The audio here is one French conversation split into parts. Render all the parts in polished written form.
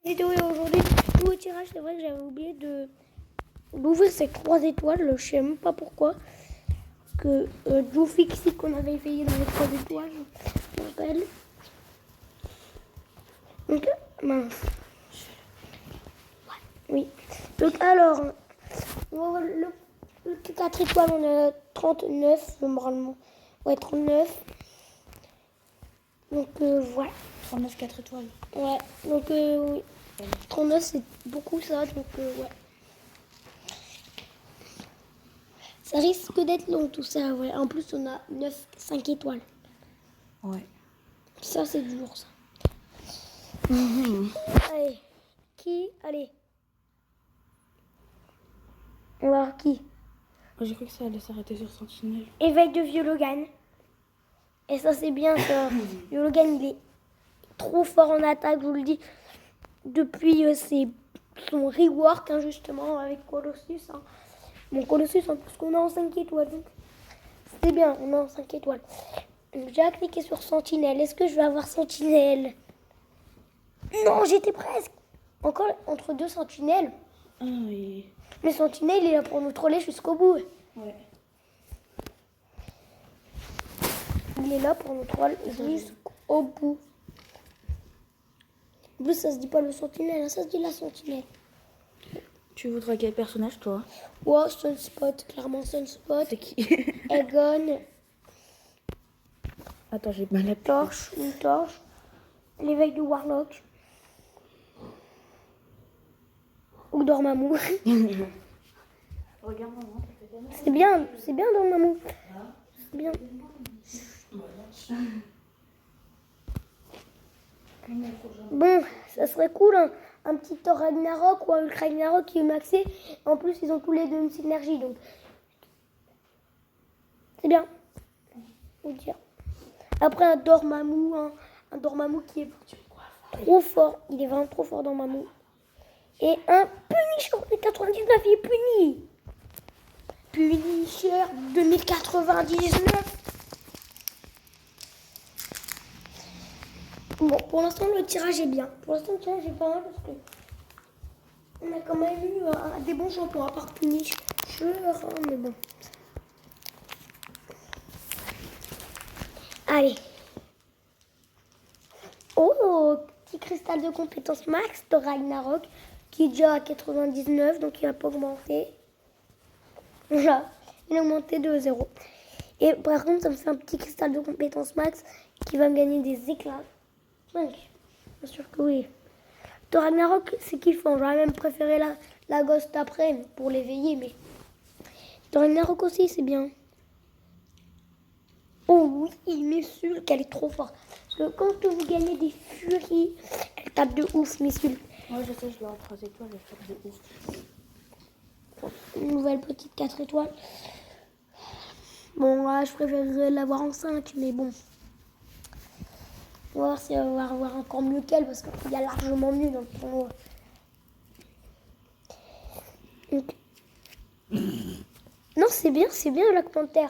Vidéo et aujourd'hui, nouveau tirage. C'est vrai que j'avais oublié d'ouvrir ces 3 étoiles. Je sais même pas pourquoi. Que Joe Fixie qu'on avait essayé dans les 3 étoiles. Je me rappelle. Donc, mince. Oui. Donc, alors, on va voir le 4 étoiles. On a 39, normalement. Ouais, 39. Donc, voilà. 39, 4 étoiles. Ouais, donc, oui. 39, c'est beaucoup ça. Donc, ouais. Ça risque d'être long tout ça, ouais. En plus, on a 9, 5 étoiles. Ouais. Ça, c'est du lourd, ça. Allez. Qui? Allez. On va voir qui. J'ai cru que ça allait s'arrêter sur Sentinelle. Éveil de Vieux Logan. Et ça, c'est bien, ça. Vieux Logan, il est trop fort en attaque, je vous le dis. Depuis son rework, hein, justement, avec Colossus. Hein. Bon, Colossus, en plus qu'on a en 5 étoiles. Donc, c'était bien, on a en 5 étoiles. Donc, j'ai cliqué sur Sentinelle. Est-ce que je vais avoir Sentinelle? Non, j'étais presque. Encore entre 2 sentinelles. Ah oui. Mais Sentinelle, il est là pour nous troller jusqu'au bout. Ouais. Il est là pour nous troller jusqu'au bout. En plus, ça se dit pas le Sentinelle, ça se dit la Sentinelle. Tu voudrais quel personnage, toi? Wow, Sunspot, clairement Sunspot. C'est qui? Egon, Attends, j'ai mal à une torche. L'éveil du Warlock. Ou Dormammu. Regarde, maman. C'est bien Dormammu. C'est bien. Bon, ça serait cool, hein. Un petit Thor Ragnarok ou un Hulk Ragnarok qui est maxé. En plus, ils ont tous les deux une synergie, donc c'est bien. Faut dire. Après, un Dormammu, un Dormammu qui est trop fort. Il est vraiment trop fort, Dormammu. Et un Punisher de 99, il est puni. Punisher 2099. Bon, pour l'instant, le tirage est bien. Pour l'instant, le tirage est pas mal parce que on a quand même eu des bons champions, à part Punisher, mais bon. Allez. Oh, petit cristal de compétence max de Ragnarok, qui est déjà à 99, donc il n'a pas augmenté. Voilà, il a augmenté de 0. Et par contre, ça me fait un petit cristal de compétence max qui va me gagner des éclats. Oui, bien sûr que oui. De Ragnarok, c'est kiffant. J'aurais même préféré la Ghost après pour l'éveiller, mais de Ragnarok aussi, c'est bien. Oh oui, mais Sulk, elle est trop forte. Parce que quand vous gagnez des furies, elle tape de ouf, mais Sulk. Moi, je sais, je l'ai en 3 étoiles, elle tape de ouf. Une nouvelle petite 4 étoiles. Bon, là, je préférerais l'avoir en 5, mais bon. On va voir si elle va avoir encore mieux qu'elle, parce qu'il y a largement mieux dans le tournoi. Donc... Non, c'est bien Black Panther.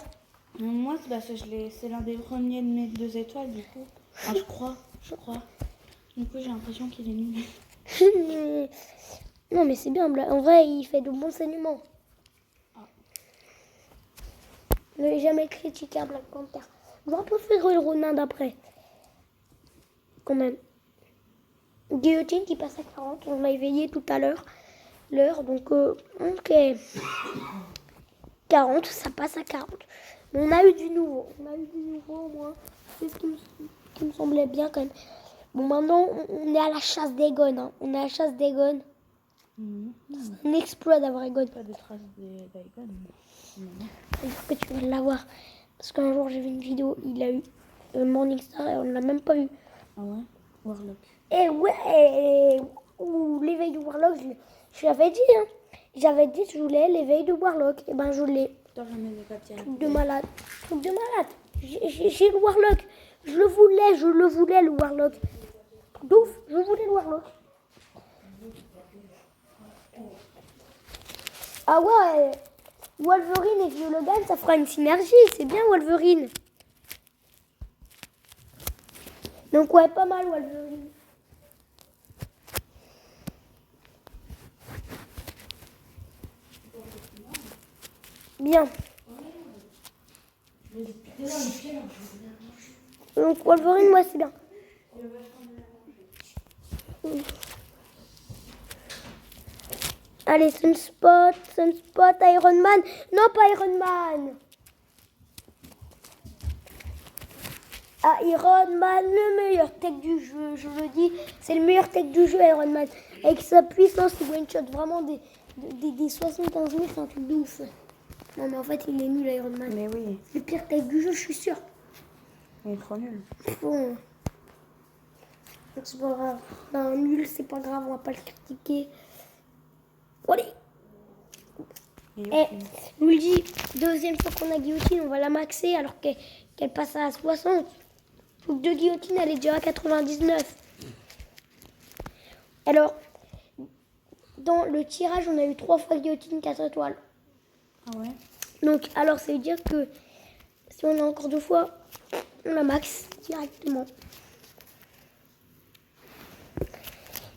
Moi, c'est l'un des premiers de mes 2 étoiles, du coup. Ah, je crois. Du coup, j'ai l'impression qu'il est nul. Non, mais c'est bien. En vrai, il fait de bons saignements. Ne l'ai jamais critiqué à Black Panther. J'aurais préféré le Ronin d'après. Quand même. Guillotine qui passe à 40. On l'a éveillé tout à l'heure. Donc, ok. 40, ça passe à 40. Mais on a eu du nouveau. Au moins. C'est ce qui me semblait bien quand même. Bon, maintenant, on est à la chasse d'Egon. Hein. On est à la chasse d'Egon. C'est un exploit d'avoir Egon. Pas de traces d'Egon. C'est-à-dire que tu vas l'avoir. Parce qu'un jour, j'ai vu une vidéo, il a eu Morningstar et on ne l'a même pas eu. Ah ouais? Warlock. Eh ouais! Ouh, l'éveil du Warlock, je l'avais dit. Hein. J'avais dit que je voulais l'éveil du Warlock. Et ben, je l'ai. Toi, j'en ai pas tiens. Truc de malade. J'ai le Warlock. Je le voulais, le Warlock. D'ouf, je voulais le Warlock. Ah ouais! Wolverine et Vieux Logan, ça fera une synergie. C'est bien, Wolverine. Donc, ouais, pas mal, Wolverine. Bien. Donc Wolverine, moi c'est bien. Allez, Sunspot, Iron Man. Non, pas Iron Man. Iron Man, le meilleur tech du jeu, je le dis. C'est le meilleur tech du jeu, Iron Man. Avec sa puissance, il one-shot vraiment des 75 000, c'est un truc de ouf. Non, mais en fait, il est nul, Iron Man. Mais oui, Le pire tech du jeu, je suis sûr. il est trop nul. Bon. C'est pas grave. Ben, nul, c'est pas grave, on va pas le critiquer. Allez. Je vous le dis, deuxième fois qu'on a guillotine, on va la maxer alors qu'elle passe à 60. Donc deux guillotines, elle est déjà à 99. Alors, dans le tirage, on a eu 3 fois guillotine 4 étoiles. Ah ouais. Donc, alors, ça veut dire que si on a encore 2 fois, on la max directement.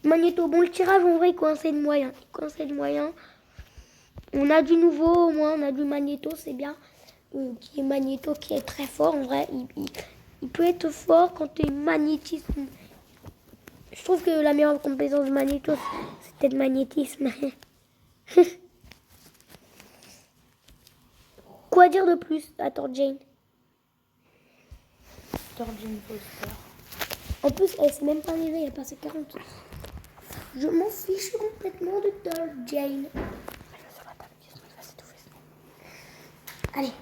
Magnéto, bon, le tirage, en vrai, il coinçait de moyen. On a du nouveau, au moins, on a du Magnéto, c'est bien. Qui est Magnéto, qui est très fort, en vrai. Il peut être fort quand tu es magnétisme. Je trouve que la meilleure compétence de Magnéto, c'est peut-être magnétisme. Quoi dire de plus? Attends, Jane. Jane Foster. En plus, elle s'est même pas arrivée, elle a passé 40. Je m'en fiche complètement de Thor Jane. Allez.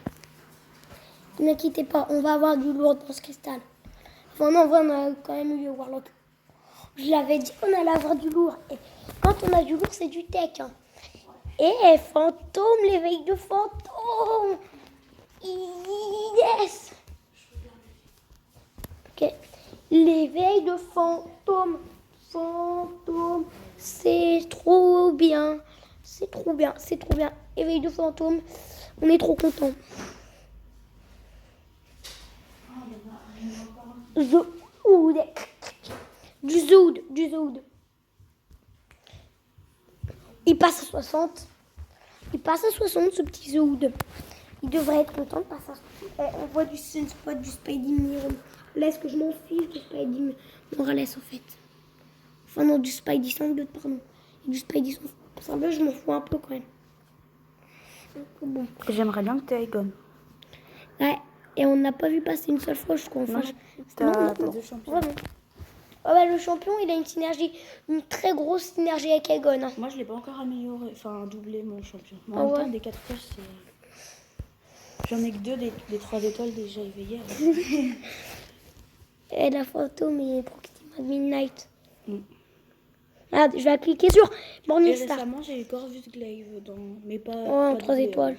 Ne quittez pas, on va avoir du lourd dans ce cristal. Enfin non, en vrai, on a quand même eu le Warlock. Je l'avais dit qu'on allait avoir du lourd. Et quand on a du lourd, c'est du tech. Hein. Et fantôme, l'éveil de fantôme. Yes. Ok. L'éveil de fantôme. Fantôme. C'est trop bien. C'est trop bien. Éveil de fantôme. On est trop content. Zoud. Du Zoud. Il passe à 60. Ce petit Zoud. Il devrait être content de passer à 60. On voit du Sunspot, du Spidey Miron. Là, est-ce que je m'en fiche du Spidey Morales en fait? Enfin non, du Spidey Sandblot, pardon. Et du Spidey Sandblot, je m'en fous un peu quand même. Bon. J'aimerais bien que tu aies Egon. Ouais, et on n'a pas vu passer une seule fois, je crois. Enfin, t'as 2 champions. Vraiment. Ah bah, le champion, il a une très grosse synergie avec Egon. Hein. Moi, je l'ai pas encore amélioré, enfin doublé mon champion. En Ah même ouais. temps, des 4 flèches, c'est... J'en ai que 2 des 3 étoiles déjà éveillées. Et la fantôme et Proxima Midnight. Ah, je vais cliquer sur Morningstar. Récemment, j'ai eu Corvus Glaive, mais pas... Oh, pas 3 doublé, étoiles.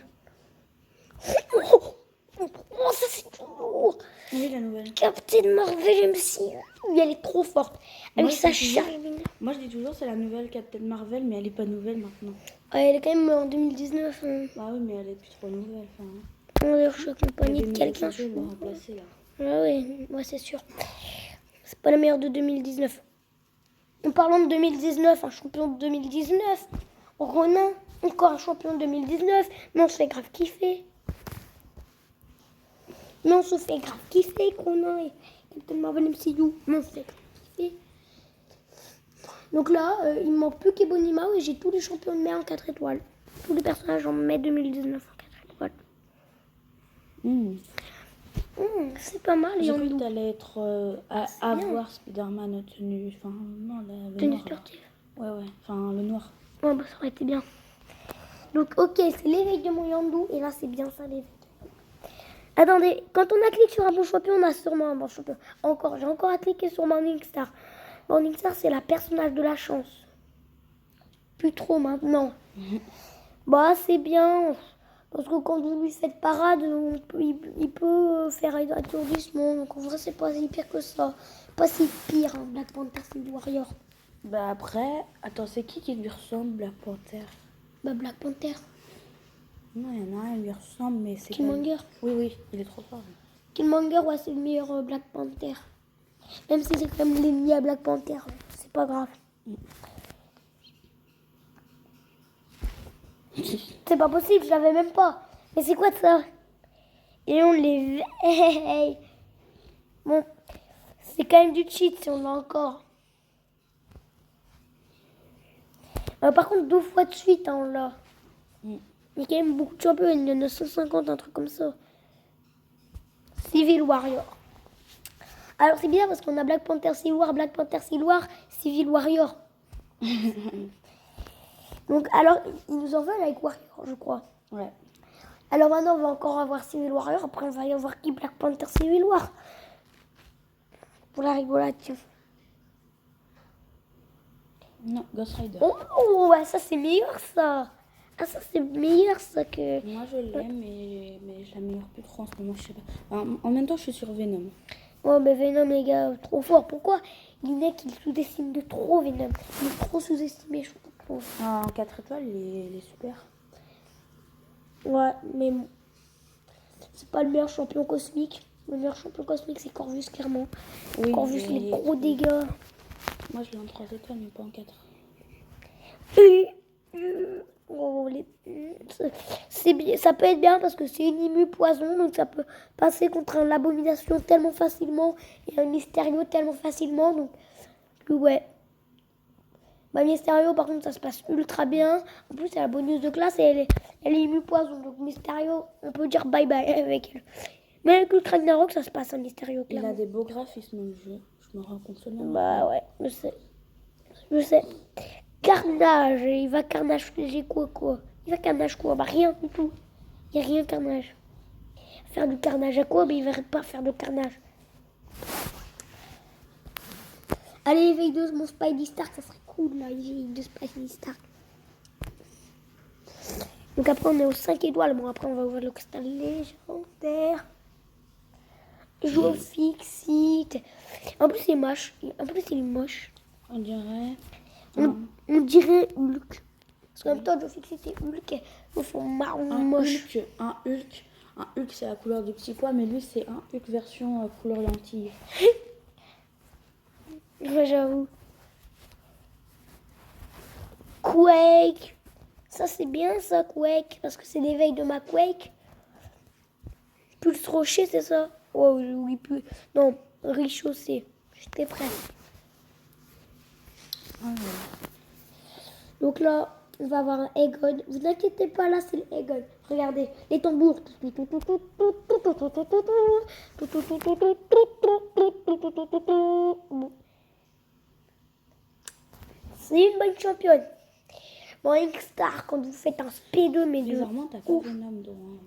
Oh, ça c'est tout lourd. Oui, la nouvelle. Captain Marvel MCU. Elle est trop forte. Avec sa charge. Moi, je dis toujours, c'est la nouvelle Captain Marvel, mais elle est pas nouvelle maintenant. Ah, elle est quand même en 2019. Hein. Bah oui, mais elle est plus trop nouvelle. D'ailleurs, je suis accompagnée de quelqu'un. Je vais remplacer là. Ah oui, moi c'est sûr. C'est pas la meilleure de 2019. En parlant de 2019, un champion de 2019. Ronin, encore un champion de 2019. Mais on se fait grave kiffer. Ronin et Captain Marvel MCU. Mais on se fait grave kiffer. Donc là, il me manque plus qu'Ebonima et j'ai tous les champions de mer en 4 étoiles. Tous les personnages en mai 2019 en 4 étoiles. C'est pas mal. J'ai cru que t'allais être à voir Spider-Man tenue. Enfin, non, le tenue noir. sportive. Ouais, enfin, le noir. Ouais, bah ça aurait été bien. Donc, ok, c'est l'éveil de mon Yandou. Et là, c'est bien ça, l'éveil. Attendez, quand on a cliqué sur un bon champion, on a sûrement un bon champion. J'ai encore à cliquer sur Morningstar. Morningstar, c'est la personnage de la chance. Plus trop maintenant. Bah, c'est bien. Parce que quand vous lui faites parade, il peut faire un étourdissement. Donc en vrai, c'est pas si pire que ça. Pas si pire, hein. Black Panther, c'est le Warrior. Bah après, attends, c'est qui lui ressemble, Black Panther? Bah, Black Panther. Non, il y en a un, il lui ressemble, mais c'est Killmonger. Oui, il est trop fort. Killmonger, ouais, c'est le meilleur Black Panther. Même si c'est quand même l'ennemi à Black Panther. C'est pas grave. C'est pas possible, je l'avais même pas. Mais c'est quoi de ça? Et on l'éveille. Bon, c'est quand même du cheat si on l'a encore. Par contre, 2 fois de suite, hein, on l'a. Mm. Il y a quand même beaucoup de champions. Il y en a 150, un truc comme ça. Civil Warrior. Alors, c'est bizarre parce qu'on a Black Panther Civil War, Black Panther Civil War, Civil Warrior. Donc, alors, ils nous en veulent avec Warrior, je crois. Ouais. Alors maintenant, on va encore avoir Civil Warrior. Après, on va y avoir qui? Black Panther Civil War. Pour la rigolade, tiens. Non, Ghost Rider. Oh, ouais, ça, c'est meilleur, ça. Ah, ça, c'est meilleur, ça, que... Moi, je l'aime, mais je l'améliore plus trop en ce moment, je sais pas. En même temps, je suis sur Venom. Ouais, mais Venom, les gars, trop fort. Pourquoi Linek, il sous-estime de trop, Venom. Il est trop sous-estimé, je trouve. En 4 étoiles, il est super. Ouais, mais c'est pas le meilleur champion cosmique. Le meilleur champion cosmique, c'est Corvus, clairement. Oui, Corvus, mais- les gros dégâts. Moi, je l'ai en 3 étoiles, mais pas en 4. Oh, c'est bien, ça peut être bien parce que c'est une immu poison, donc ça peut passer contre un abomination tellement facilement et un mystérieux tellement facilement. Donc, ouais. Bah, Mysterio, par contre, ça se passe ultra bien. En plus, elle a bonus de classe et elle est immu poison. Donc, Mysterio, on peut dire bye bye avec elle. Mais avec Ultra Ragnarok, ça se passe à Mysterio, Il clairement. a des beaux graphismes, le jeu. Je me rends compte seulement. Bah ouais, je sais. Je sais. Carnage, il va carnage, j'ai quoi? Il va carnage quoi? Bah rien du tout. Il n'y a rien carnage. Faire du carnage à quoi? Mais il va pas faire de carnage. Allez, éveille de mon Spidey Stark, ça serait cool là, éveille de Spidey Stark. Donc après on est aux 5 étoiles, bon après on va ouvrir le cristal légendaire. Joue au Fixit. En plus il est moche. Il est moche. On dirait. On dirait Hulk. Parce qu'en même temps, Joe Fixit et Hulk, ils font marron moche. Un Hulk, c'est la couleur du petit pois, mais lui, c'est un Hulk version couleur lentille. Ouais, j'avoue. Quake. Ça, c'est bien, ça, Quake. Parce que c'est l'éveil de ma Quake. Pulse Rocher, c'est ça? Oh, oui, plus. Non, Richaussé. J'étais prête. Ah, ouais. Donc là, on va avoir un Egon. Vous inquiétez pas, là, c'est le Egon. Regardez, les tambours. Bon. C'est une bonne championne. Bon, X-Star, quand vous faites un P2, mais de... Bizarrement, t'as pas ouf. Venom devant. Ouais.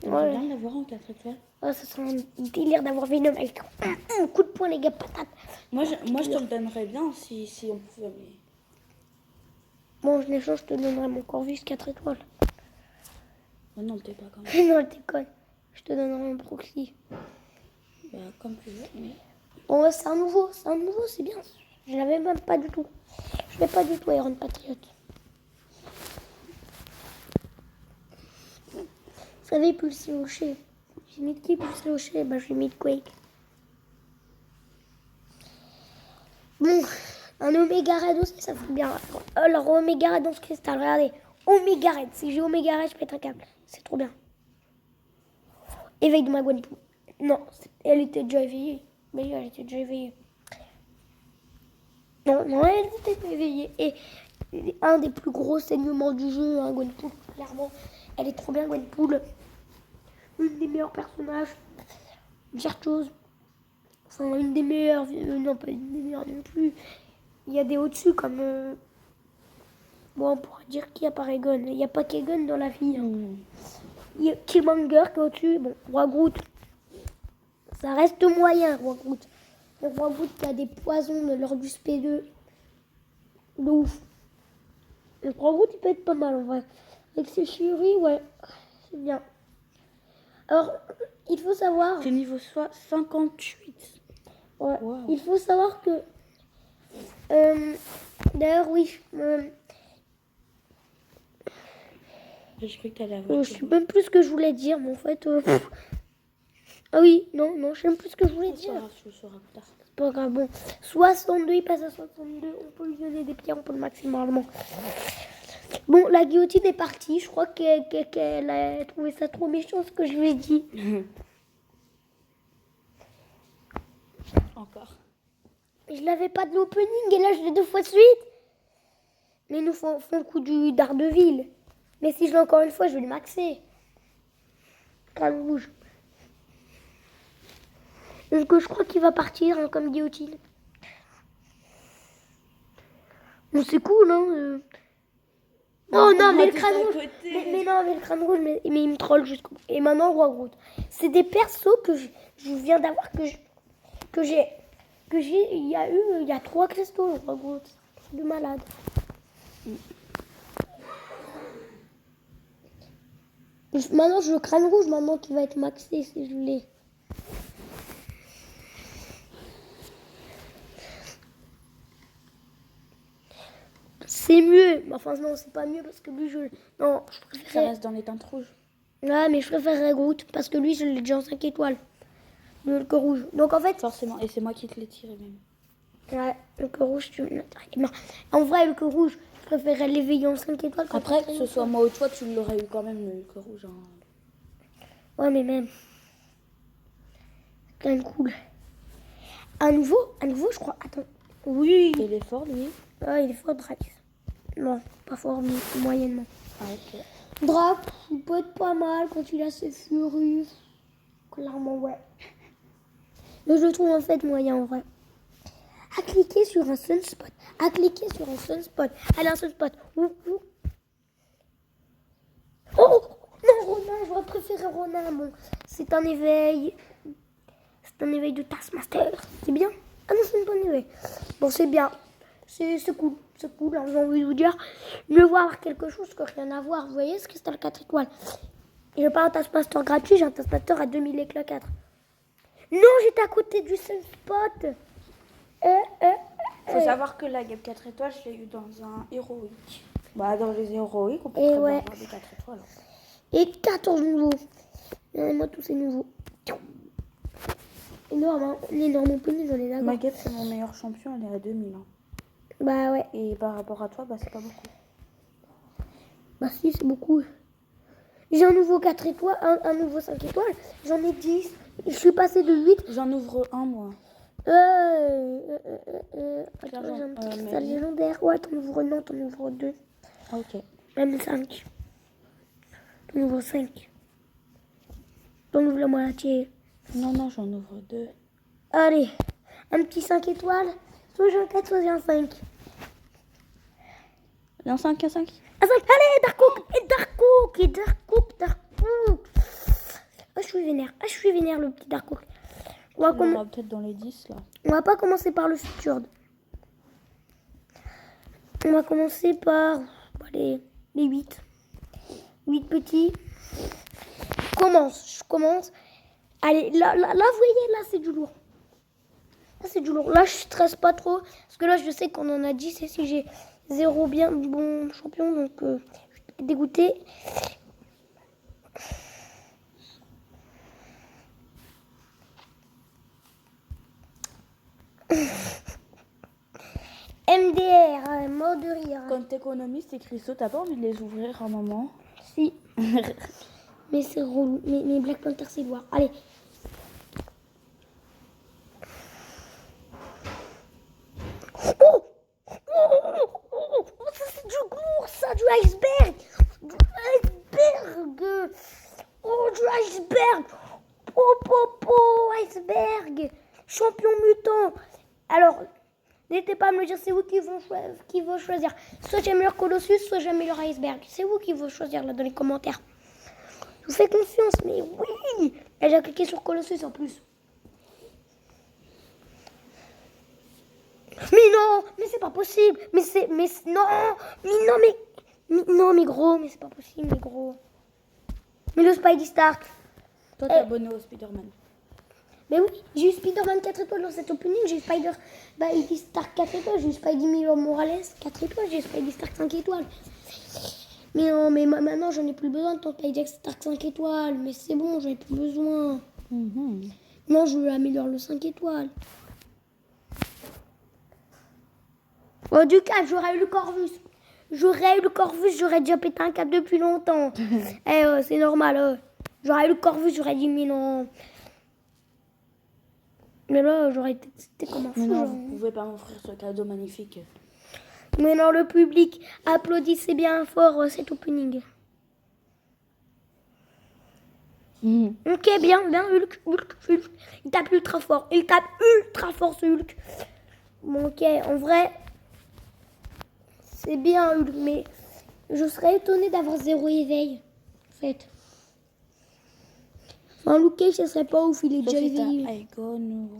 J'aimerais bien l'avoir en 4 étoiles. Oh, ça serait un délire d'avoir Venom avec un coup de poing, les gars, patate. Moi, je te le donnerais bien si on pouvait. Mais... Bon, en échange, je te donnerai mon Corvus 4 étoiles. Oh non, t'es pas quand même. Non, je déconne. Je te donnerai un proxy. Bah, comme tu veux, mais. Bon, c'est un nouveau, c'est bien. Je l'avais même pas du tout. Je l'ai pas du tout, Iron Patriot. Vous savez, Pulse Rocher. J'ai mis de qui Pulse Rocher? Bah, j'ai mis de Quake. Bon, un Omega Red aussi, ça fait bien. Alors, Omega Red dans ce cristal, regardez. Omega Red. Si j'ai Omega Red, je pète un câble. C'est trop bien. Éveil de ma Gwenpool. Non, elle était déjà éveillée. Mais elle était déjà éveillée. Non, elle était éveillée. Et un des plus gros saignements du jeu, hein, Gwenpool, clairement. Elle est trop bien, Gwenpool. Une des meilleurs personnages. Virtuose. Enfin, une des meilleures. Non, pas une des meilleures non plus. Il y a des au-dessus comme. Bon, on pourrait dire qu'il y a pas Egon. Il n'y a pas qu'Egon dans la vie. Hein. Il y a Killmonger qui est au-dessus. Bon, Roi Groot. Ça reste moyen, Roi Groot. Le Roi Groot qui a des poisons lors du SP2. De ouf. Le Roi Groot, il peut être pas mal en vrai. Avec ses furies, ouais. C'est bien. Alors, il faut savoir. C'est niveau 58. Ouais. Wow. Il faut savoir que. D'ailleurs, oui. Je crois que t'allais avoir. Je sais même plus ce que je voulais dire, mais en fait. Ah oui, non, je sais même plus ce que je voulais dire. Tu le sauras plus tard. C'est pas grave, bon. 62, il passe à 62. On peut lui donner des pierres, on peut le maximum. Bon, la guillotine est partie. Je crois qu'elle a trouvé ça trop méchant ce que je lui ai dit. Encore. Je l'avais pas de l'opening et là je l'ai 2 fois de suite. Mais ils nous font le coup du Daredevil. Mais si je l'ai encore une fois, je vais le maxer. Crâne rouge. Parce que je crois qu'il va partir hein, comme guillotine. Bon, c'est cool, hein. Oh non, mais le crâne rouge. Mais non, mais le crâne rouge, mais il me troll jusqu'au bout. Et maintenant, Roi Groot. C'est des persos que je viens d'avoir, que j'ai. Il y a 3 cristaux, le Roi Groot. C'est de malade. Maintenant, je le crâne rouge, maintenant qu'il va être maxé, si je l'ai. C'est mieux. Enfin, non, c'est pas mieux parce que lui, non, je Ça préférais. reste dans les teintes rouges. Ouais, mais je préférerais Groot parce que lui, je l'ai déjà en 5 étoiles. Le Hulk rouge. Donc en fait. Forcément. Et c'est moi qui te l'ai tiré même. Ouais, le Hulk rouge, non. En vrai, le Hulk rouge, je préférerais l'éveiller en 5 étoiles. Après, que ce soit moi ou toi, tu l'aurais eu quand même, le Hulk rouge. Hein. Ouais, mais même. C'est quand même cool. À nouveau, je crois. Attends. Oui. Il est fort, lui. Ouais, il est fort, Drax. Non, pas fort, mais moyennement. Ah, ok. Drax, il peut être pas mal quand il a ses furies. Clairement, ouais. Mais je le trouve en fait moyen en vrai. À cliquer sur un sunspot. Allez, un sunspot. Oh non, Ronin, j'aurais préféré Ronin. Bon, c'est un éveil. C'est un éveil de Taskmaster. C'est bien. Ah non, c'est pas un éveil. Bon, c'est bien. C'est cool. C'est cool, hein, j'ai envie de vous dire. Mieux vaut avoir quelque chose que rien à voir. Vous voyez ce cristal 4 étoiles. Et j'ai pas un Taskmaster gratuit, j'ai un Taskmaster à 2000 éclats 4. Non, j'étais à côté du sunspot. Faut savoir que la Gap 4 étoiles, je l'ai eu dans un héroïque. Bah, dans les héroïques, on peut Et très bien ouais. avoir des 4 étoiles. Et 14 nouveaux. Moi, tous ces nouveaux. Énorme, hein. L'énorme opening, j'en ai là. Ma Gap, c'est mon meilleur champion, elle est à 2000. Hein. Bah ouais. Et par rapport à toi, bah, c'est pas beaucoup. Bah si, c'est beaucoup. J'ai un nouveau 4 étoiles, un nouveau 5 étoiles. J'en ai 10. Je suis passé de 8. J'en ouvre un, moi. Attends, j'ai un petit cristal légendaire. Ouais, t'en ouvres 2. Ah, ok. Même 5. T'en ouvres 5. T'en ouvres la moitié. Non, j'en ouvre 2. Allez, un petit 5 étoiles. Soit j'ai un 4, soit j'ai un 5. Un 5 à 5. Un 5, allez, Darkook. Ah, je suis vénère, le petit Darkook. On va peut-être dans les 10, là. On va pas commencer par le futur. On va commencer par les 8. 8 petits. Je commence. Allez, là, vous voyez, là, c'est du lourd. Là, je stresse pas trop. Parce que là, je sais qu'on en a 10. Et si j'ai 0 bien bon champion, donc je suis dégoûtée. MDR, mort de rire. Quand t'économistes et Christo, t'as pas envie de les ouvrir un moment? Si. Mais c'est relou. Mais Black Panther, c'est lourd. Allez. Ça, c'est du lourd, ça, du iceberg. Oh, du iceberg. Iceberg. Champion mutant. Alors, n'hésitez pas à me dire, c'est vous qui vont choisir. Soit j'aime Colossus, soit j'aime iceberg. C'est vous qui vont choisir là dans les commentaires. Je vous fais confiance, mais oui. Et j'ai cliqué sur Colossus en plus. Mais non, mais c'est pas possible. Mais gros, mais c'est pas possible, mais gros. Mais le Spidey Stark. Toi, t'es abonné au Spider-Man. Mais oui, j'ai eu Spider-Man 4 étoiles dans cette opening, j'ai eu Spidey Stark 4 étoiles, j'ai eu Spidey Miles Morales 4 étoiles, j'ai eu Spidey Stark 5 étoiles. Mais non, mais maintenant j'en ai plus besoin de ton Spidey Stark 5 étoiles, mais c'est bon, j'en ai plus besoin. Non, je veux améliorer le 5 étoiles. Oh, du calme, j'aurais eu le Corvus. j'aurais eu le Corvus, j'aurais déjà pété un câble depuis longtemps. C'est normal. J'aurais eu le Corvus, j'aurais dit mais non. Mais là, j'aurais été comme un fou. Mais non, genre. vous pouvez pas m'offrir ce cadeau magnifique. Mais non, le public, applaudissez bien fort cet opening. Ok, bien, Hulk. Il tape ultra fort. Ce Hulk. Bon, ok, en vrai, c'est bien Hulk, mais je serais étonnée d'avoir 0 éveil, en fait. Enfin, Luke Cage, ce serait pas ouf, il est déjà éveillé. Aegon ou...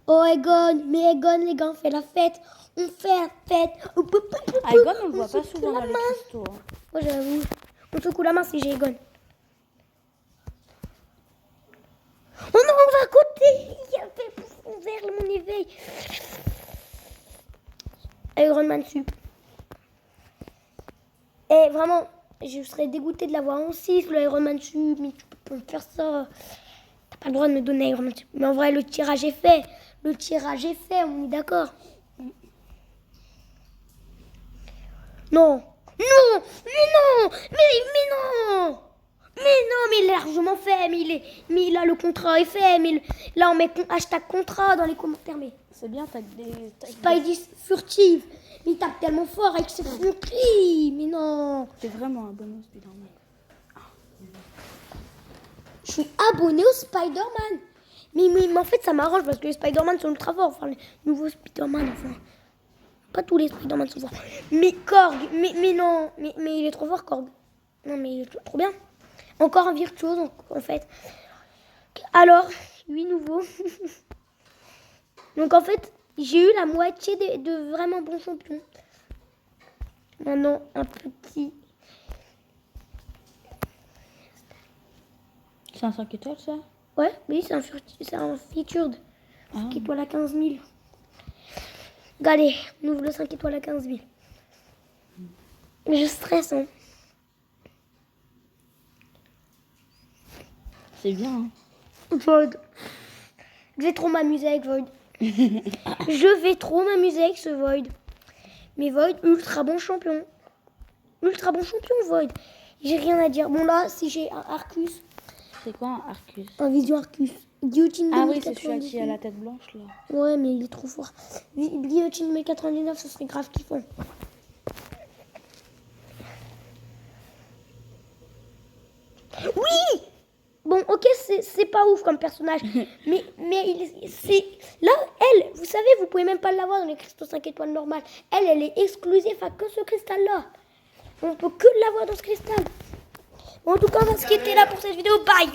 Oh, Egon, mais Egon, les gars, on fait la fête. On fait la fête. Aegon, on le voit pas souvent dans les cristaux. Hein. Moi, j'avoue. On secoue la main si j'ai Egon. Oh non, on va à côté. Il y avait bouffon vert, mon éveil. Iron Man sup. Et vraiment, je serais dégoûtée de l'avoir en 6, le Iron Man sup. Mais tu peux pas me faire ça. T'as pas le droit de me donner Iron Man sup. Mais en vrai, le tirage est fait. On est d'accord. Non, mais non. Mais il est largement fait, mais il a le contrat est fait, là on met hashtag contrat dans les commentaires, mais C'est bien, t'as des... Spidey furtive, mais il tape tellement fort avec ses cris, mais non. T'es vraiment abonné au Spider-Man. Je suis abonné au Spider-Man, mais en fait ça m'arrange parce que les Spider-Man sont ultra forts, enfin les nouveaux Spider-Man, enfin pas tous les Spider-Man sont forts, mais Korg, mais non, mais il est trop fort Korg, non mais il est trop bien. Encore un virtuose, en fait. Alors, 8 nouveaux. Donc, en fait, j'ai eu la moitié de vraiment bons champions. Maintenant, un petit... C'est un 5 étoiles, ça? Ouais, oui, c'est un featured. 5 étoiles à 15 000. Regardez, on ouvre le 5 étoiles à 15 000. Je stresse, hein. C'est bien, hein. Void. Je vais trop m'amuser avec Void. Je vais trop m'amuser avec ce Void. Mais Void, ultra bon champion. Ultra bon champion, Void. J'ai rien à dire. Bon, là, si j'ai un Arcus. C'est quoi un Arcus? Un Vision Arcus. Guillotine Ah oui, c'est celui-là 2099. qui a la tête blanche, là. Ouais, mais il est trop fort. Guillotine 2099, ce serait grave kiffant. Oui! Bon, ok, c'est pas ouf comme personnage. mais c'est... Là, elle, vous savez, vous pouvez même pas l'avoir dans les cristaux 5 étoiles normales. Elle est exclusive à que ce cristal-là. On peut que l'avoir dans ce cristal. Bon, en tout cas, on va se quitter là pour cette vidéo. Bye!